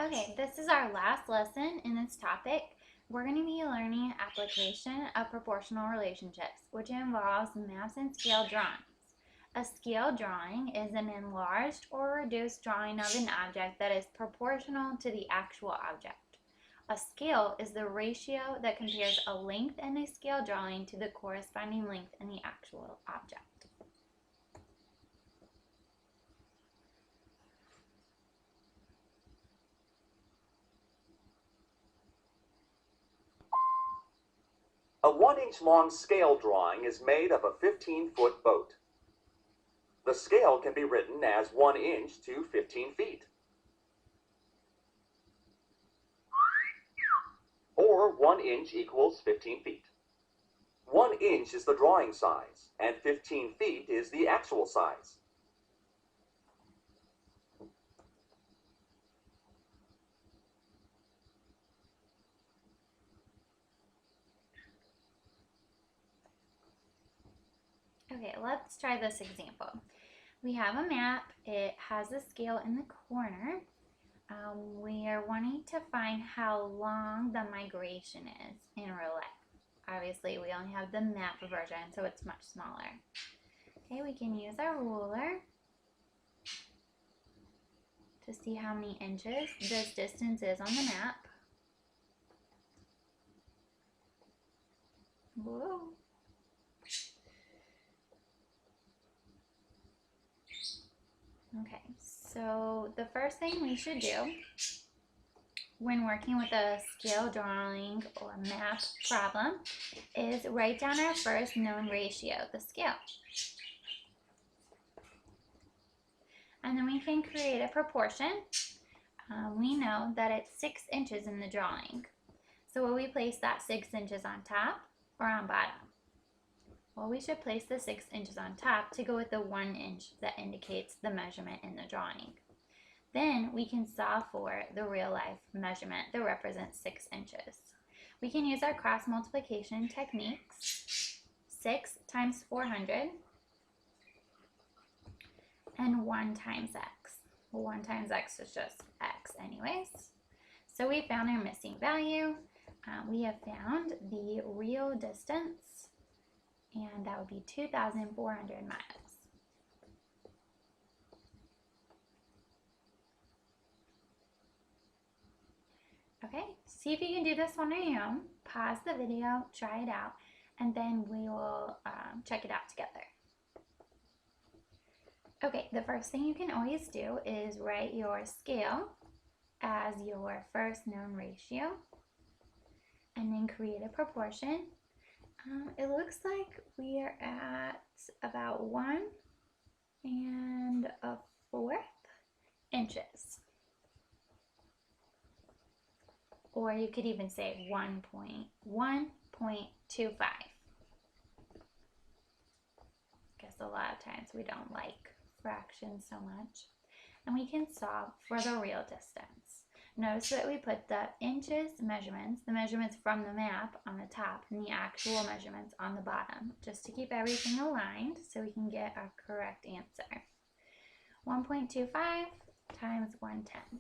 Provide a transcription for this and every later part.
Okay, this is our last lesson in this topic. We're going to be learning application of proportional relationships, which involves maps and scale drawings. A scale drawing is an enlarged or reduced drawing of an object that is proportional to the actual object. A scale is the ratio that compares a length in a scale drawing to the corresponding length in the actual object. A 1-inch long scale drawing is made of a 15-foot boat. The scale can be written as 1 inch to 15 feet. Or 1 inch equals 15 feet. 1 inch is the drawing size, and 15 feet is the actual size. Okay, let's try this example. We have a map. It has a scale in the corner. We are wanting to find how long the migration is in real life. Obviously, we only have the map version, so it's much smaller. Okay, we can use our ruler to see how many inches this distance is on the map. Whoa. Okay, so the first thing we should do when working with a scale drawing or map problem is write down our first known ratio, the scale. And then we can create a proportion. We know that it's 6 inches in the drawing. So will we place that 6 inches on top or on bottom? Well, we should place the 6 inches on top to go with the 1 inch that indicates the measurement in the drawing. Then we can solve for the real life measurement that represents 6 inches. We can use our cross multiplication techniques. 6 times 400 and 1 times x. Well, 1 times x is just x anyways. So we found our missing value. We have found the real distance, and that would be 2,400 miles. Okay, see if you can do this on your own. Pause the video, try it out, and then we will check it out together. Okay, the first thing you can always do is write your scale as your first known ratio, and then create a proportion. It looks like we are at about 1 1/4 inches. Or you could even say 1.25. Guess a lot of times we don't like fractions so much. And we can solve for the real distance. Notice that we put the inches measurements, the measurements from the map on the top, and the actual measurements on the bottom, just to keep everything aligned so we can get our correct answer. 1.25 times 110.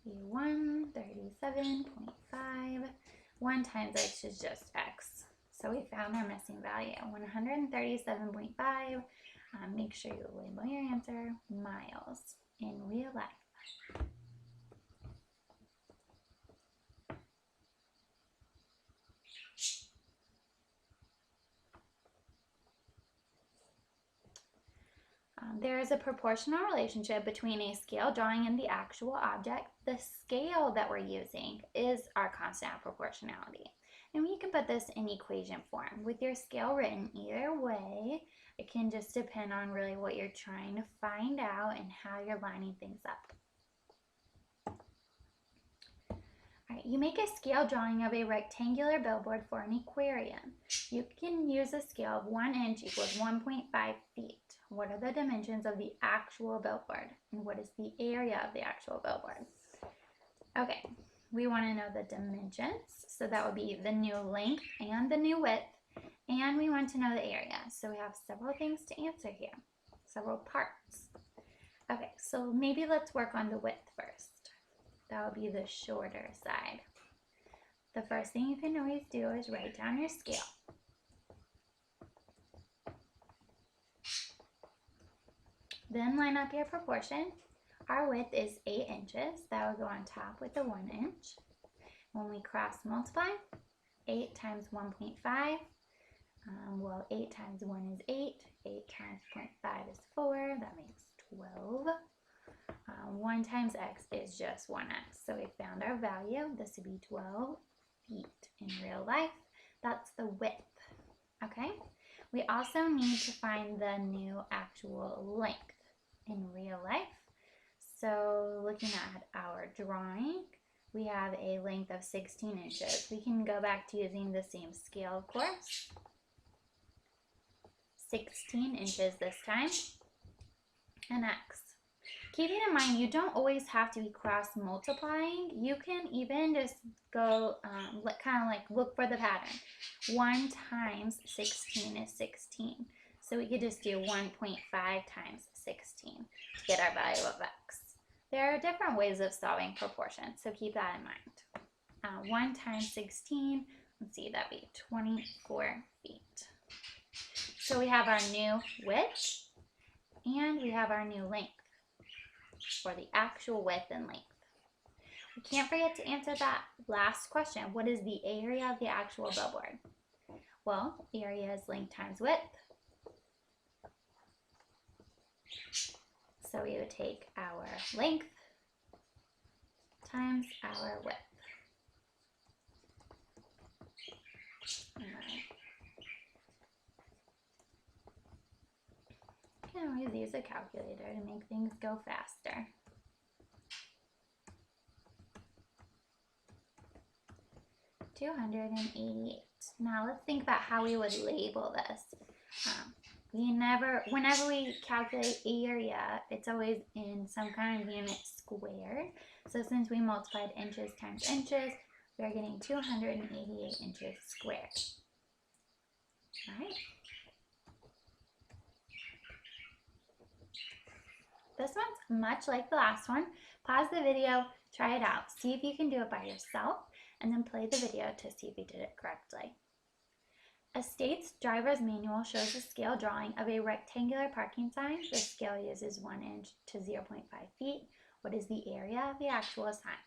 Be 137.5. 1 times x is just x. So we found our missing value, 137.5. Make sure you label your answer miles in real life. There is a proportional relationship between a scale drawing and the actual object. The scale that we're using is our constant of proportionality. And we can put this in equation form. With your scale written either way, it can just depend on really what you're trying to find out and how you're lining things up. All right, you make a scale drawing of a rectangular billboard for an aquarium. You can use a scale of 1 inch equals 1.5 feet. What are the dimensions of the actual billboard? And what is the area of the actual billboard? Okay, we want to know the dimensions. So that would be the new length and the new width. And we want to know the area. So we have several things to answer here, several parts. Okay, so maybe let's work on the width first. That would be the shorter side. The first thing you can always do is write down your scale. Then line up your proportion. Our width is 8 inches. That will go on top with the 1 inch. When we cross multiply, 8 times 1.5, well, 8 times 1 is 8. 8 times 0.5 is 4. That makes 12. 1 times x is just 1x. So we found our value. This would be 12 feet in real life. That's the width. Okay? We also need to find the new actual length in real life. So looking at our drawing, we have a length of 16 inches. We can go back to using the same scale, of course. 16 inches this time, and x. Keeping in mind, you don't always have to be cross multiplying. You can even just go kind of like look for the pattern. 1 times 16 is 16. So we could just do 1.5 times 16 to get our value of x. There are different ways of solving proportions, so keep that in mind. 1 times 16, let's see, that'd be 24 feet. So we have our new width, and we have our new length, or the actual width and length. We can't forget to answer that last question. What is the area of the actual billboard? Well, area is length times width. So we would take our length times our width. You can always use a calculator to make things go faster. $288. Now let's think about how we would label this. Whenever we calculate area, it's always in some kind of unit squared. So since we multiplied inches times inches, we're getting 288 inches squared. All right. This one's much like the last one. Pause the video, try it out, see if you can do it by yourself, and then play the video to see if you did it correctly. A state's driver's manual shows a scale drawing of a rectangular parking sign. The scale uses 1 inch to 0.5 feet. What is the area of the actual sign?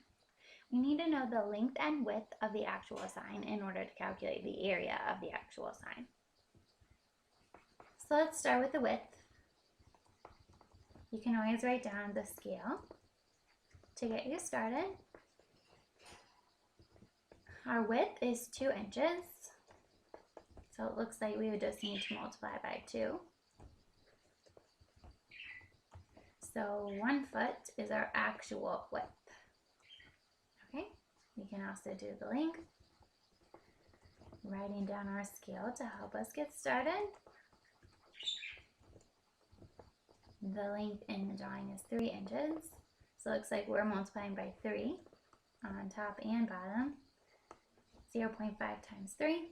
We need to know the length and width of the actual sign in order to calculate the area of the actual sign. So let's start with the width. You can always write down the scale to get you started. Our width is 2 inches. So it looks like we would just need to multiply by 2. So 1 foot is our actual width. Okay, we can also do the length. Writing down our scale to help us get started. The length in the drawing is 3 inches. So it looks like we're multiplying by 3 on top and bottom. 0.5 times 3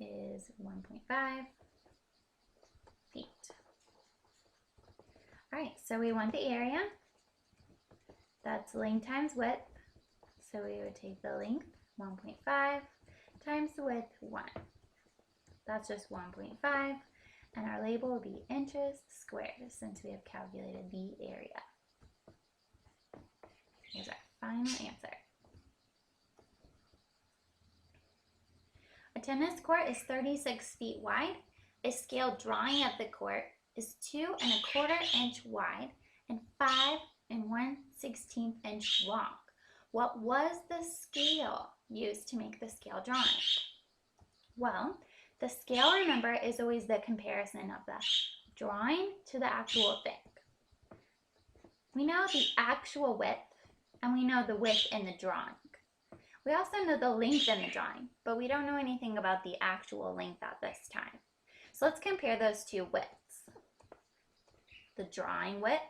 is 1.5 feet. All right, so we want the area. That's length times width. So we would take the length, 1.5, times the width, 1. That's just 1.5. And our label will be inches squared since we have calculated the area. Here's our final answer. A tennis court is 36 feet wide. A scale drawing of the court is 2¼ inch wide and 5 1/16 inch long. What was the scale used to make the scale drawing? Well, the scale, remember, is always the comparison of the drawing to the actual thing. We know the actual width, and we know the width in the drawing. We also know the length in the drawing, but we don't know anything about the actual length at this time. So let's compare those two widths. The drawing width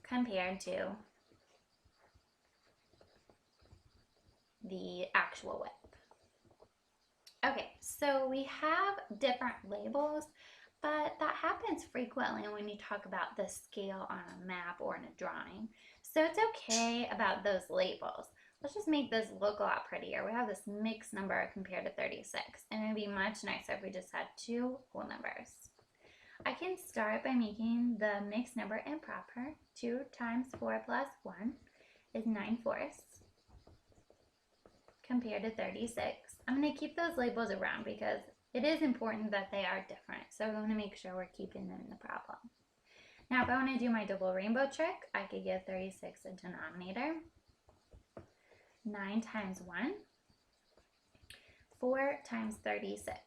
compared to the actual width. Okay, so we have different labels, but that happens frequently when you talk about the scale on a map or in a drawing. So it's okay about those labels. Let's just make this look a lot prettier. We have this mixed number compared to 36, and it would be much nicer if we just had two whole numbers. I can start by making the mixed number improper. 2 times 4 plus 1 is 9/4 compared to 36. I'm going to keep those labels around because it is important that they are different. So we want to make sure we're keeping them in the problem. Now if I want to do my double rainbow trick, I could give 36 a denominator. 9 times 1, 4 times 36.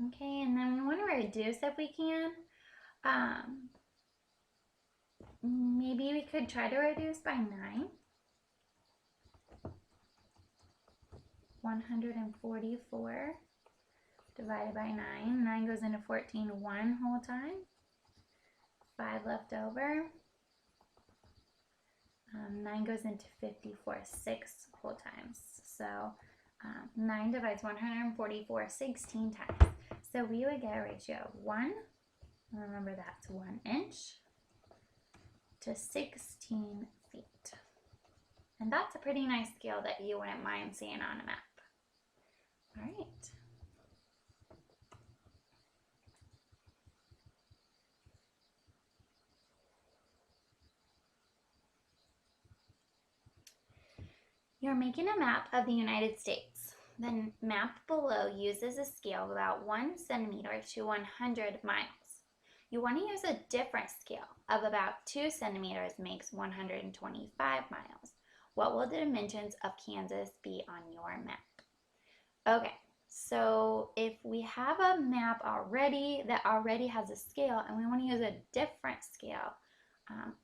Okay, and then we want to reduce if we can. Maybe we could try to reduce by 9. 144 divided by 9. 9 goes into 14 one whole time. 5 left over. 9 goes into 54 6 whole times. So 9 divides 144 16 times. So we would get a ratio of 1, remember that's 1 inch, to 16 feet. And that's a pretty nice scale that you wouldn't mind seeing on a map. All right. You're making a map of the United States. The map below uses a scale of about 1 centimeter to 100 miles. You want to use a different scale of about 2 centimeters makes 125 miles. What will the dimensions of Kansas be on your map? Okay, so if we have a map already that already has a scale and we want to use a different scale,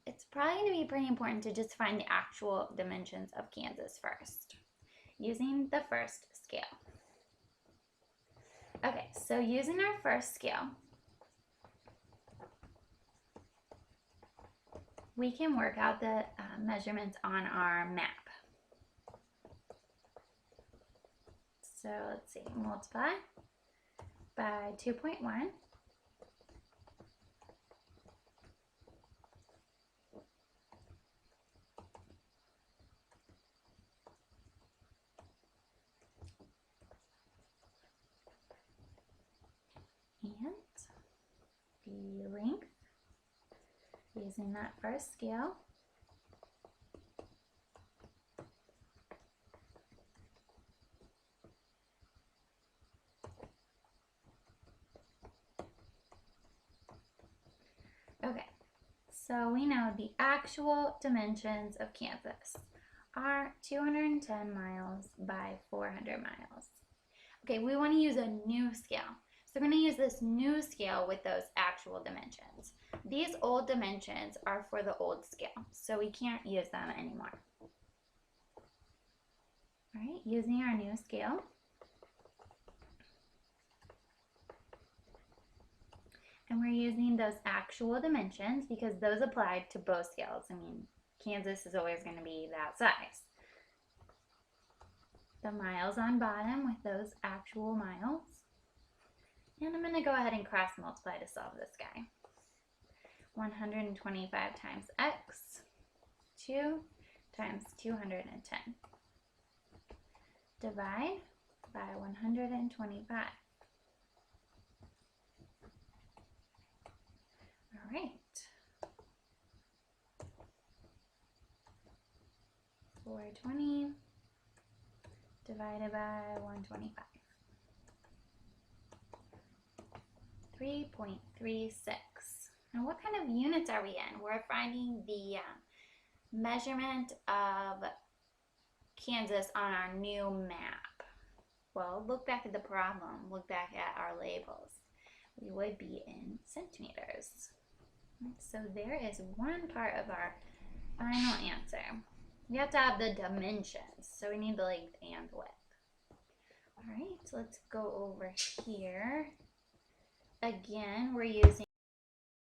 it's probably going to be pretty important to just find the actual dimensions of Kansas first, using the first scale. Okay, so using our first scale, we can work out the measurements on our map. So let's see, multiply by 2.1. And the length, using that first scale, okay, so we know the actual dimensions of Kansas are 210 miles by 400 miles. Okay, we want to use a new scale. So we're going to use this new scale with those actual dimensions. These old dimensions are for the old scale, so we can't use them anymore. All right, using our new scale, and we're using those actual dimensions because those apply to both scales. I mean, Kansas is always going to be that size. The miles on bottom with those actual miles. And I'm going to go ahead and cross multiply to solve this guy. 125 times x, 2 times 210. Divide by 125. All right. 420 divided by 125. 3.36. Now what kind of units are we in? We're finding the measurement of Kansas on our new map. Well, look back at the problem. Look back at our labels. We would be in centimeters. So there is one part of our final answer. We have to have the dimensions. So we need the length and width. All right, so let's go over here. Again, we're using